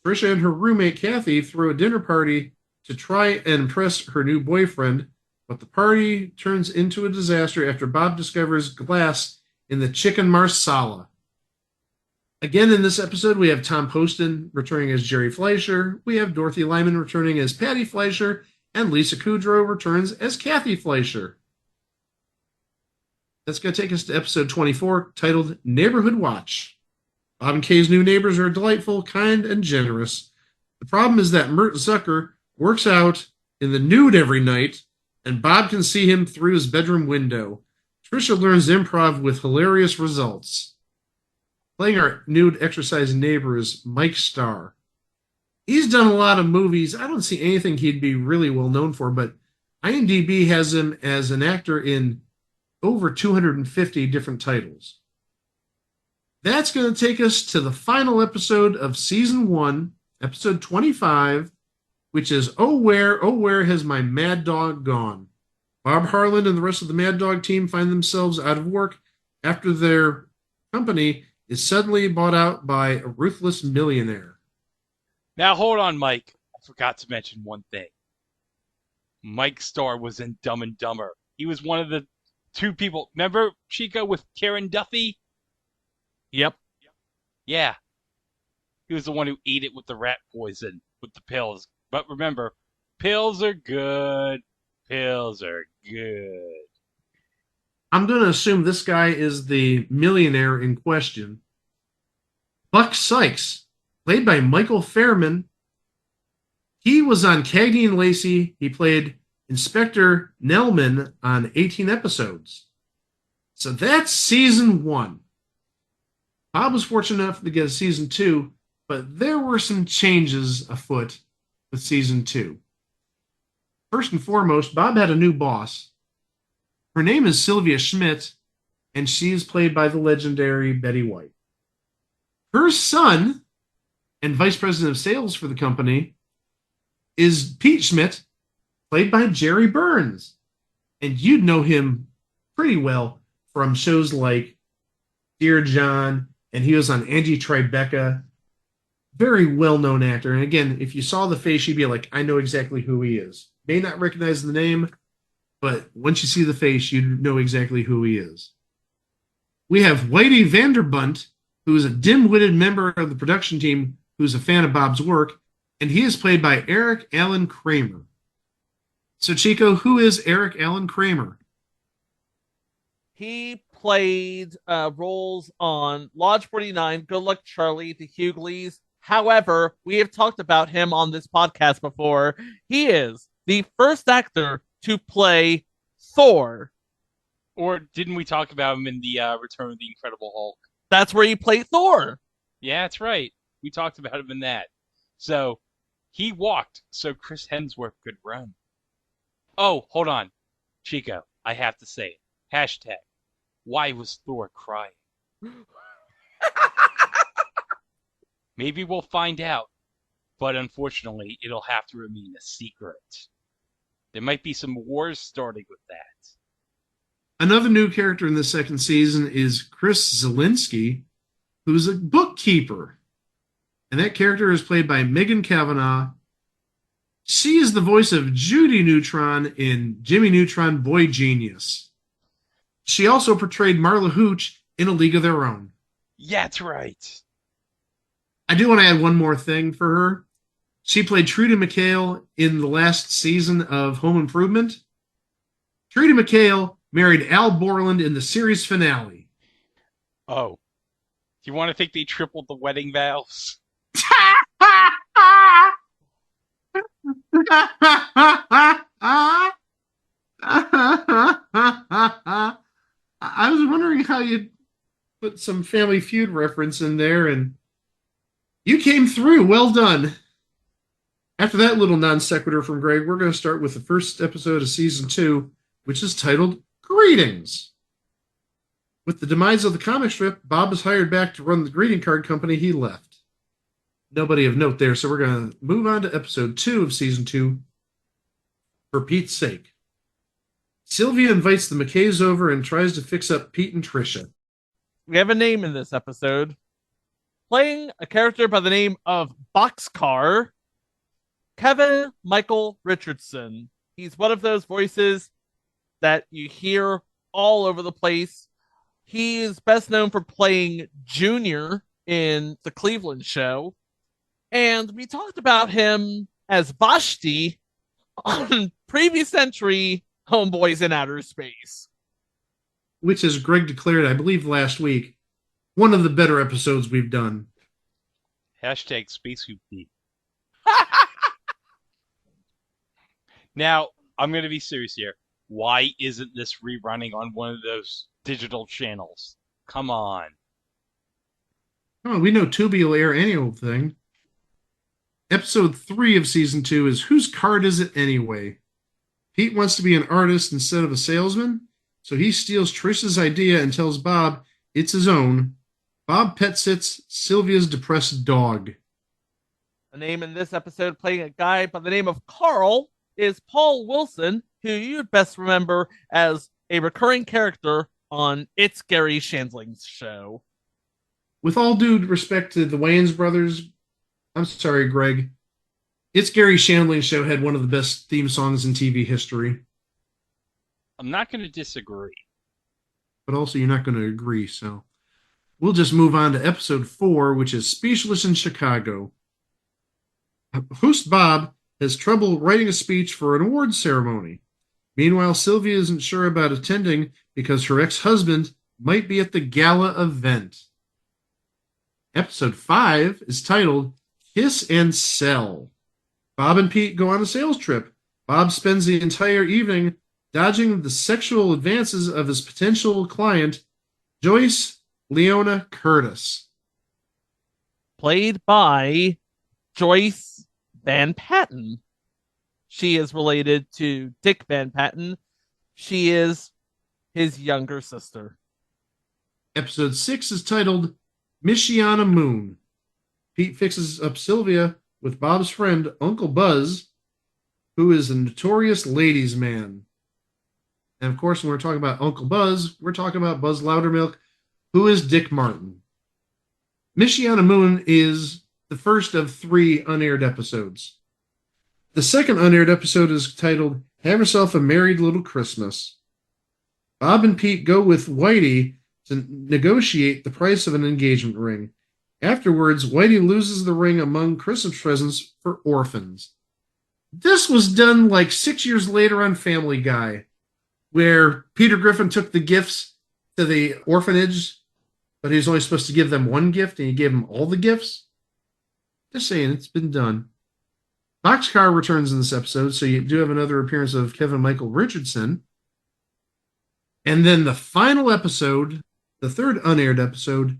Trisha and her roommate Kathy throw a dinner party to try and impress her new boyfriend, but the party turns into a disaster after Bob discovers glass in the chicken marsala. Again, in this episode, we have Tom Poston returning as Jerry Fleischer, we have Dorothy Lyman returning as Patty Fleischer, and Lisa Kudrow returns as Kathy Fleischer. That's going to take us to episode 24, titled Neighborhood Watch. Bob and Kay's new neighbors are delightful, kind, and generous. The problem is that Mert Zucker works out in the nude every night, and Bob can see him through his bedroom window. Trisha learns improv with hilarious results. Playing our nude exercising neighbor is Mike Starr. He's done a lot of movies. I don't see anything he'd be really well known for, but IMDb has him as an actor in over 250 different titles. That's going to take us to the final episode of Season 1, Episode 25, which is oh where has my Mad Dog gone? Bob Harlan and the rest of the Mad Dog team find themselves out of work after their company is suddenly bought out by a ruthless millionaire. Now, hold on, Mike. I forgot to mention one thing. Mike Starr was in Dumb and Dumber. He was one of the two people. Remember Chico with Karen Duffy? Yep. Yeah. He was the one who ate it with the rat poison, with the pills. But remember, pills are good. Pills are good. I'm going to assume this guy is the millionaire in question. Buck Sykes, played by Michael Fairman. He was on Cagney and Lacey. He played Inspector Nellman on 18 episodes. So that's season 1. Bob was fortunate enough to get a season 2, but there were some changes afoot with season 2. First and foremost, Bob had a new boss. Her name is Sylvia Schmidt, and she is played by the legendary Betty White. Her son and vice president of sales for the company is Pete Schmidt, played by Jerry Burns. And you'd know him pretty well from shows like Dear John, and he was on Angie Tribeca. Very well-known actor. And again, if you saw the face, you'd be like, I know exactly who he is. May not recognize the name, but once you see the face, you know exactly who he is. We have Whitey Vanderbunt, who is a dim-witted member of the production team who's a fan of Bob's work, and he is played by Eric Allen Kramer. So, Chico, who is Eric Allen Kramer? He played roles on Lodge 49, Good Luck Charlie, The Hughleys. However, we have talked about him on this podcast before. He is the first actor to play Thor. Or didn't we talk about him in the Return of the Incredible Hulk? That's where he played Thor. Yeah, that's right. We talked about him in that. So, he walked so Chris Hemsworth could run. Oh, hold on. Chico, I have to say it. Hashtag, why was Thor crying? Maybe we'll find out, but unfortunately, it'll have to remain a secret. There might be some wars starting with that. Another new character in the second season is Chris Zielinski, who's a bookkeeper. And that character is played by Megan Cavanaugh. She is the voice of Judy Neutron in Jimmy Neutron Boy Genius. She also portrayed Marla Hooch in A League of Their Own. Yeah, that's right. I do want to add one more thing for her. She played Trudy McHale in the last season of Home Improvement. Trudy McHale married Al Borland in the series finale. Oh. Do you want to think they tripled the wedding vows? I was wondering how you'd put some Family Feud reference in there, and you came through. Well done. After that little non sequitur from Greg, we're going to start with the first episode of season 2, which is titled Greetings. With the demise of the comic strip, Bob is hired back to run the greeting card company he left. Nobody of note there, so we're going to move on to episode 2 of season 2, For Pete's Sake. Sylvia invites the McKays over and tries to fix up Pete and Tricia. We have a name in this episode. Playing a character by the name of Boxcar, Kevin Michael Richardson. He's one of those voices that you hear all over the place. He is best known for playing Junior in the Cleveland show. And we talked about him as Vashti on previous entry Homeboys in Outer Space. Which, as Greg declared, I believe last week, one of the better episodes we've done. Hashtag Space Hoopty. Now, I'm going to be serious here. Why isn't this rerunning on one of those digital channels? Come on. Oh, we know Tubi will air any old thing. Episode 3 of season 2 is Whose Card Is It Anyway? Pete wants to be an artist instead of a salesman, so he steals Trish's idea and tells Bob it's his own. Bob pet sits Sylvia's depressed dog. A name in this episode playing a guy by the name of Carl is Paul Wilson, who you'd best remember as a recurring character on It's Gary Shandling's show. With all due respect to the Wayans brothers, I'm sorry, Greg. It's Gary Shandling's show had one of the best theme songs in TV history. I'm not going to disagree. But also you're not going to agree, so we'll just move on to episode 4, which is Speechless in Chicago. Host Bob has trouble writing a speech for an awards ceremony. Meanwhile, Sylvia isn't sure about attending because her ex-husband might be at the gala event. Episode 5 is titled Kiss and Sell. Bob and Pete go on a sales trip. Bob spends the entire evening dodging the sexual advances of his potential client, Joyce Leona Curtis. Played by Joyce Van Patten. She is related to Dick Van Patten. She is his younger sister. Episode 6 is titled Michiana Moon. Pete fixes up Sylvia with Bob's friend, Uncle Buzz, who is a notorious ladies' man. And of course, when we're talking about Uncle Buzz, we're talking about Buzz Loudermilk, who is Dick Martin. Michiana Moon is the first of 3 unaired episodes. The second unaired episode is titled Have Yourself a Merry Little Christmas. Bob and Pete go with Whitey to negotiate the price of an engagement ring. Afterwards, Whitey loses the ring among Christmas presents for orphans. This was done like 6 years later on Family Guy, where Peter Griffin took the gifts to the orphanage, but he was only supposed to give them one gift, and he gave them all the gifts. Just saying, it's been done. Boxcar returns in this episode, so you do have another appearance of Kevin Michael Richardson. And then the final episode, the third unaired episode,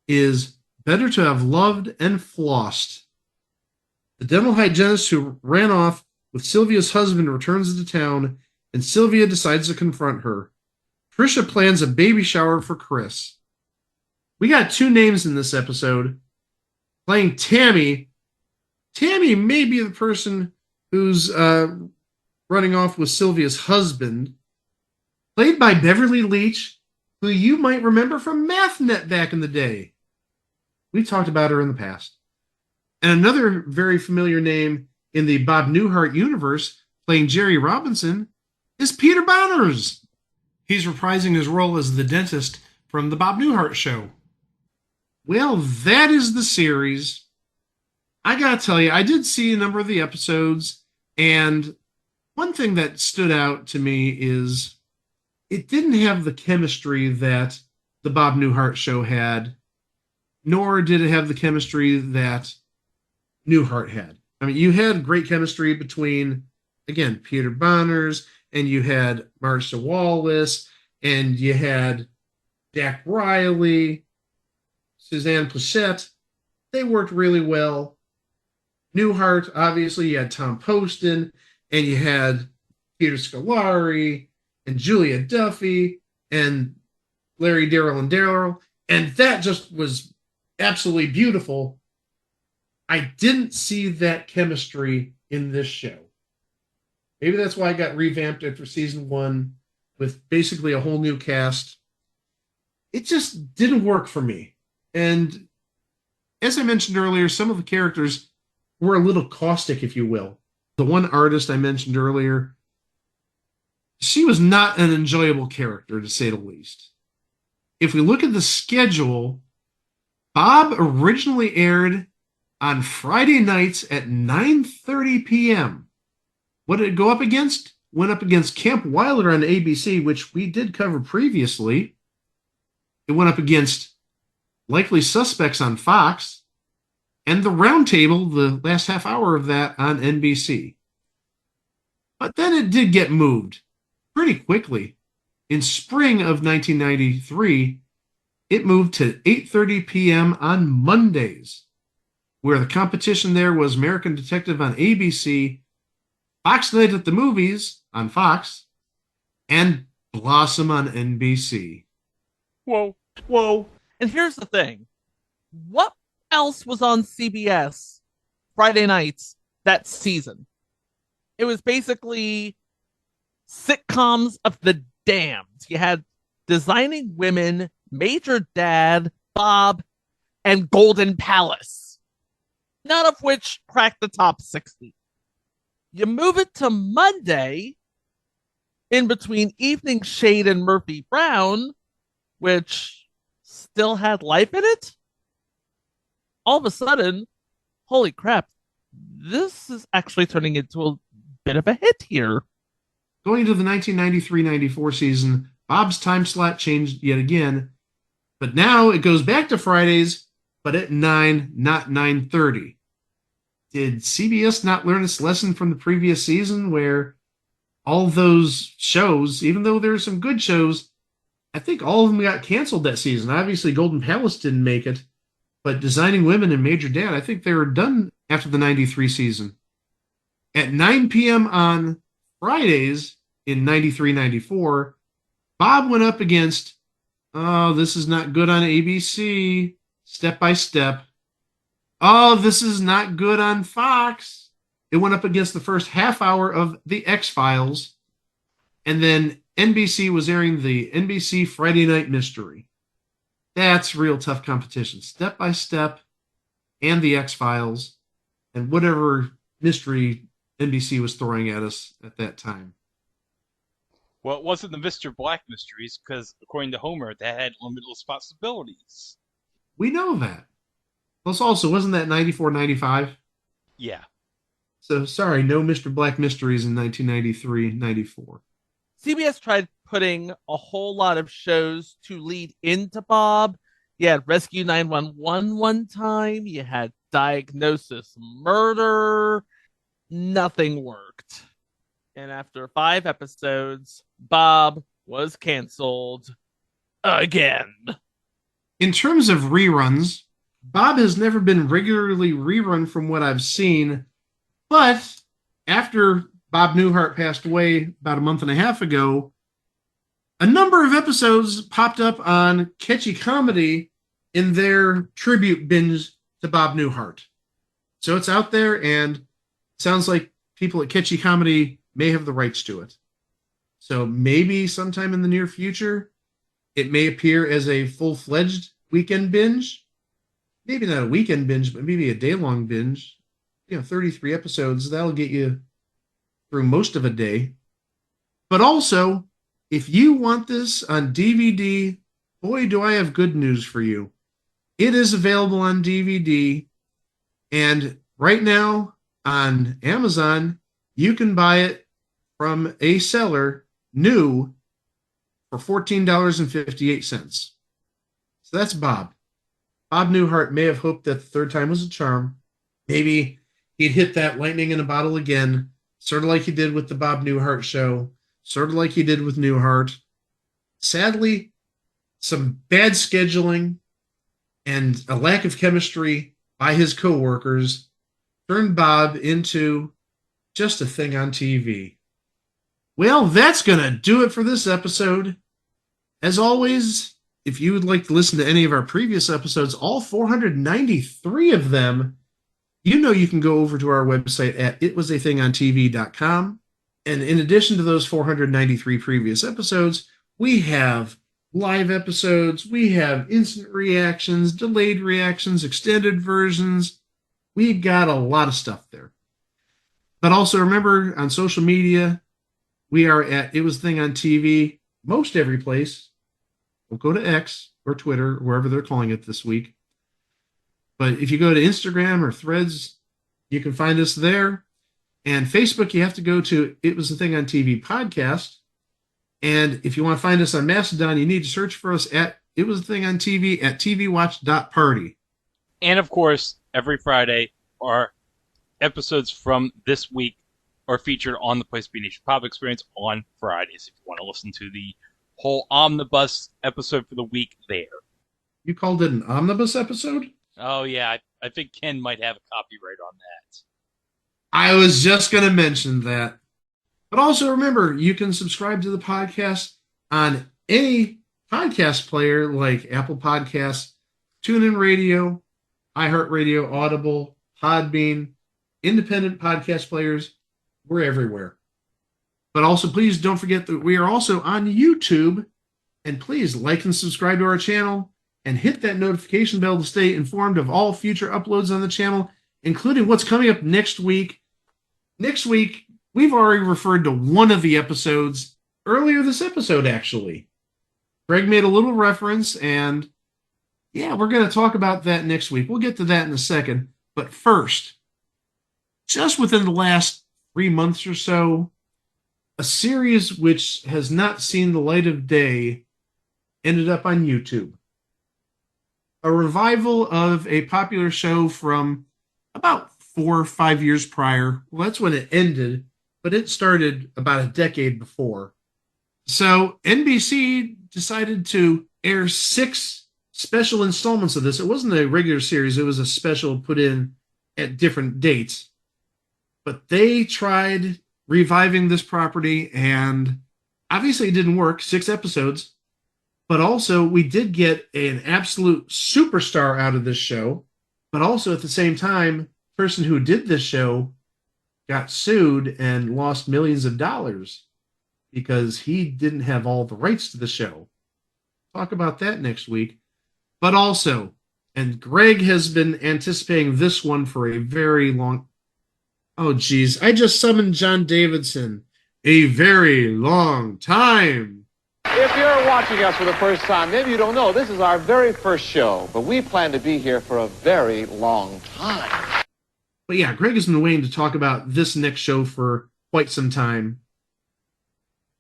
is Better to Have Loved and Flossed. The dental hygienist who ran off with Sylvia's husband returns to town, and Sylvia decides to confront her. Tricia plans a baby shower for Chris. We got 2 names in this episode. Playing Tammy. Tammy may be the person who's running off with Sylvia's husband. Played by Beverly Leach, who you might remember from MathNet back in the day. We talked about her in the past. And another very familiar name in the Bob Newhart universe, playing Jerry Robinson, is Peter Bonners. He's reprising his role as the dentist from the Bob Newhart Show. Well, that is the series. I gotta tell you, I did see a number of the episodes, and one thing that stood out to me is it didn't have the chemistry that the Bob Newhart Show had, nor did it have the chemistry that Newhart had. I mean, you had great chemistry between, again, Peter Bonners and you had Marcia Wallace, and you had Jack Riley, Suzanne Plachette. They worked really well. Newhart, obviously, you had Tom Poston, and you had Peter Scolari, and Julia Duffy, and Larry Darrell and Darrell, and that just was absolutely beautiful. I didn't see that chemistry in this show. Maybe that's why I got revamped after season 1 with basically a whole new cast. It just didn't work for me. And as I mentioned earlier, some of the characters were a little caustic, if you will. The one artist I mentioned earlier, she was not an enjoyable character, to say the least. If we look at the schedule, Bob originally aired on Friday nights at 9:30 p.m. What did it go up against? Went up against Camp Wilder on ABC, which we did cover previously. It went up against Likely Suspects on Fox, and The Roundtable, the last half hour of that, on NBC. But then it did get moved pretty quickly. In spring of 1993, it moved to 8:30 p.m. on Mondays, where the competition there was American Detective on ABC, Fox Night at the Movies on Fox, and Blossom on NBC. Whoa. And here's the thing. What else was on CBS Friday nights that season? It was basically sitcoms of the damned. You had Designing Women, Major Dad, Bob, and Golden Palace, none of which cracked the top 60. You move it to Monday, in between Evening Shade and Murphy Brown, which still had life in it. All of a sudden, holy crap, this is actually turning into a bit of a hit here. Going into the 1993-94 season, Bob's time slot changed yet again, but now it goes back to Fridays, but at 9, not 9:30. Did CBS not learn its lesson from the previous season where all those shows, even though there are some good shows, I think all of them got canceled that season. Obviously, Golden Palace didn't make it, but Designing Women and Major Dad, I think they were done after the 93 season. At 9 p.m. on Fridays in 93-94, Bob went up against, oh, this is not good on ABC, Step by Step. Oh, this is not good on Fox. It went up against the first half hour of The X-Files. And then NBC was airing the NBC Friday Night Mystery. That's real tough competition. Step by Step and The X-Files and whatever mystery NBC was throwing at us at that time. Well, it wasn't the Mr. Black mysteries because, according to Homer, they had limitless possibilities. We know that. Plus, also, wasn't that 94-95? Yeah. So, sorry, no Mr. Black mysteries in 1993-94. CBS tried putting a whole lot of shows to lead into Bob. You had Rescue 911 one time. You had Diagnosis Murder. Nothing worked. And after 5 episodes, Bob was canceled again. In terms of reruns, Bob has never been regularly rerun from what I've seen, but after Bob Newhart passed away about a month and a half ago, a number of episodes popped up on Catchy Comedy in their tribute binge to Bob Newhart. So it's out there, and it sounds like people at Catchy Comedy may have the rights to it. So maybe sometime in the near future, it may appear as a full-fledged weekend binge. Maybe not a weekend binge, but maybe a day-long binge. 33 episodes, that'll get you through most of a day. But also, if you want this on DVD, boy, do I have good news for you. It is available on DVD, and right now on Amazon, you can buy it from a seller new for $14.58. So that's Bob. Bob Newhart may have hoped that the third time was a charm. Maybe he'd hit that lightning in a bottle again, sort of like he did with the Bob Newhart Show, sort of like he did with Newhart. Sadly, some bad scheduling and a lack of chemistry by his coworkers turned Bob into just a thing on TV. Well, that's going to do it for this episode. As always, if you would like to listen to any of our previous episodes, all 493 of them, you know you can go over to our website at itwasathingontv.com. And in addition to those 493 previous episodes, we have live episodes, we have instant reactions, delayed reactions, extended versions. We got a lot of stuff there. But also remember, on social media, we are at It Was a Thing on TV, most every place. We'll go to X or Twitter, wherever they're calling it this week. But if you go to Instagram or Threads, you can find us there. And Facebook, you have to go to It Was a Thing on TV podcast. And if you want to find us on Mastodon, you need to search for us at It Was a Thing on TV at tvwatch.party. And of course, every Friday, our episodes from this week are featured on the Place B Nation Pop Experience on Fridays. If you want to listen to the whole omnibus episode for the week there. You called it an omnibus episode? Oh, yeah. I think Ken might have a copyright on that. I was just going to mention that. But also remember, you can subscribe to the podcast on any podcast player like Apple Podcasts, TuneIn Radio, iHeartRadio, Audible, Podbean, independent podcast players. We're everywhere. But also, please don't forget that we are also on YouTube. And please like and subscribe to our channel and hit that notification bell to stay informed of all future uploads on the channel, including what's coming up next week. Next week, we've already referred to one of the episodes earlier this episode, actually. Greg made a little reference, and yeah, we're going to talk about that next week. We'll get to that in a second. But first, just within the last 3 months or so, a series which has not seen the light of day ended up on YouTube. A revival of a popular show from about 4 or 5 years prior. Well, that's when it ended, but it started about a decade before. So NBC decided to air 6 special installments of this. It wasn't a regular series. It was a special put in at different dates. But they tried reviving this property, and obviously it didn't work. 6 episodes. But also, we did get an absolute superstar out of this show. But also, at the same time, the person who did this show got sued and lost millions of dollars because he didn't have all the rights to the show. Talk about that next week. But also, and Greg has been anticipating this one for a very long... Oh, geez. I just summoned John Davidson. A very long time. If you're watching us for the first time, maybe you don't know, this is our very first show, but we plan to be here for a very long time. But yeah, Greg has been waiting to talk about this next show for quite some time.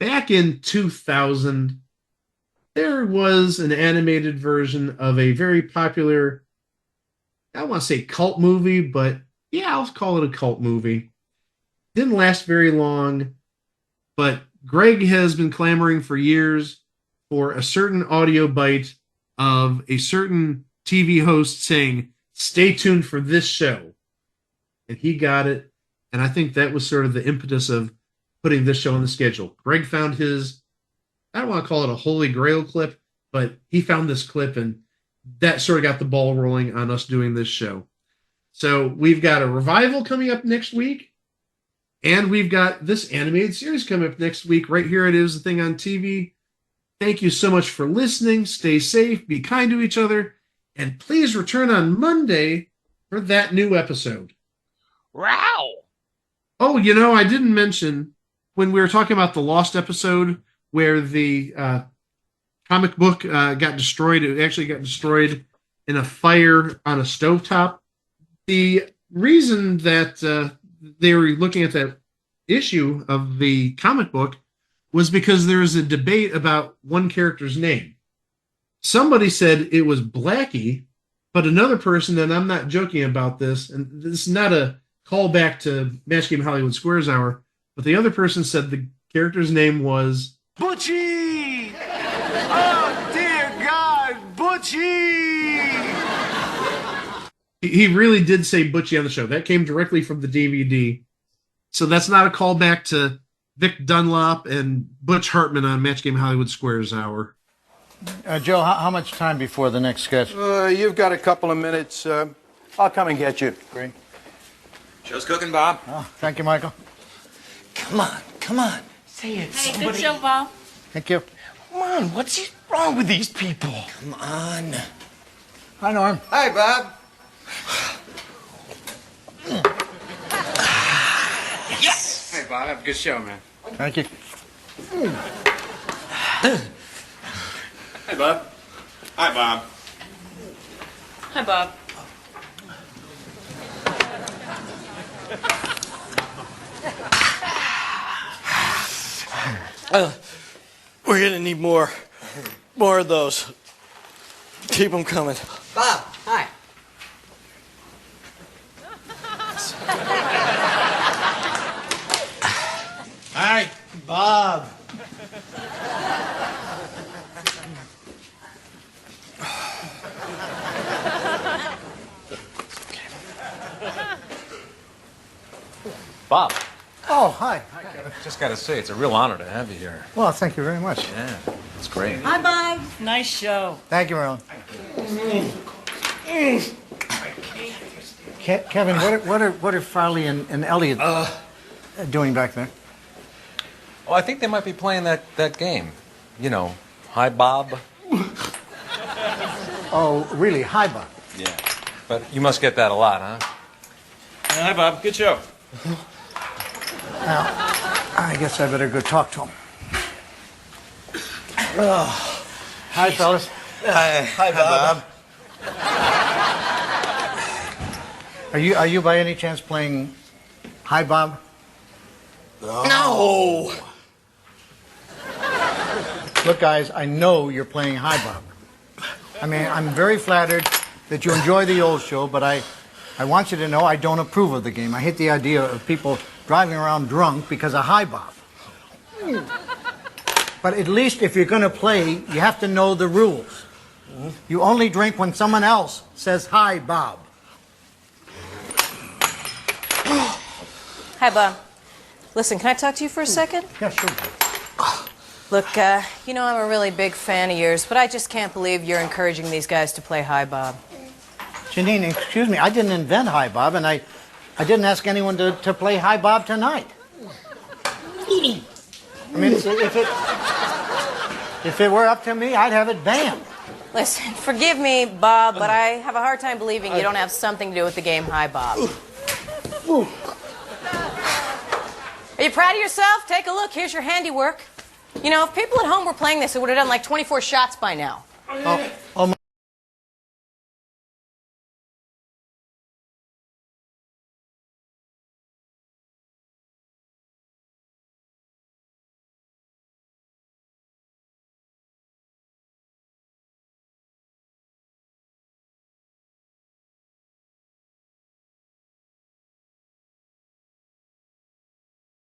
Back in 2000, there was an animated version of a very popular, I don't want to say cult movie, but yeah, I'll call it a cult movie. Didn't last very long, but Greg has been clamoring for years for a certain audio bite of a certain TV host saying, "Stay tuned for this show." And he got it. And I think that was sort of the impetus of putting this show on the schedule. Greg found his, I don't want to call it a holy grail clip, but he found this clip, and that sort of got the ball rolling on us doing this show. So we've got a revival coming up next week. And we've got this animated series coming up next week right here at It Was a Thing on TV. Thank you so much for listening. Stay safe. Be kind to each other. And please return on Monday for that new episode. Wow! Oh, you know, I didn't mention when we were talking about the Lost episode where the comic book got destroyed. It actually got destroyed in a fire on a stovetop. The reason that they were looking at that issue of the comic book was because there was a debate about one character's name. Somebody said it was Blackie, but another person, and I'm not joking about this, and this is not a callback to Match Game Hollywood Squares Hour, but the other person said the character's name was Butchie! Oh, dear God, Butchie! He really did say Butchie on the show. That came directly from the DVD. So that's not a callback to Vic Dunlop and Butch Hartman on Match Game Hollywood Squares Hour. Joe, how much time before the next sketch? You've got a couple of minutes. I'll come and get you. Great. Show's cooking, Bob. Oh, thank you, Michael. Come on. Say it. Hey, good show, Bob. Thank you. Come on, what's wrong with these people? Come on. Hi, Norm. Hi, Bob. Yes! Hey, Bob, have a good show, man. Thank you. Hey, Bob. Hi, Bob. Hi, Bob. We're gonna need more of those. Keep them coming. Bob, hi. Hi, Bob. Bob, Oh, hi. just got to say, it's a real honor to have you here. Well, thank you very much. Yeah, it's great. Hi, Bob. Nice show. Thank you, Marilyn. Kevin, what are Farley and Elliot doing back there? Oh, I think they might be playing that game. You know, Hi, Bob. Oh, really? Hi, Bob. Yeah. But you must get that a lot, huh? Hi, Bob. Good show. Now, I guess I better go talk to him. Hi, fellas. Hi, Bob. Are you by any chance playing Hi, Bob? No. Look, guys, I know you're playing Hi, Bob. I mean, I'm very flattered that you enjoy the old show, but I want you to know I don't approve of the game. I hate the idea of people driving around drunk because of Hi, Bob. But at least if you're going to play, you have to know the rules. You only drink when someone else says Hi, Bob. Hi, Bob. Listen, can I talk to you for a second? Yeah, sure. Look, you know I'm a really big fan of yours, but I just can't believe you're encouraging these guys to play Hi, Bob. Janine, excuse me, I didn't invent Hi, Bob, and I didn't ask anyone to play Hi, Bob tonight. I mean, if it were up to me, I'd have it banned. Listen, forgive me, Bob, but I have a hard time believing you don't have something to do with the game Hi, Bob. Are you proud of yourself? Take a look. Here's your handiwork. You know, if people at home were playing this, it would have done like 24 shots by now. Oh,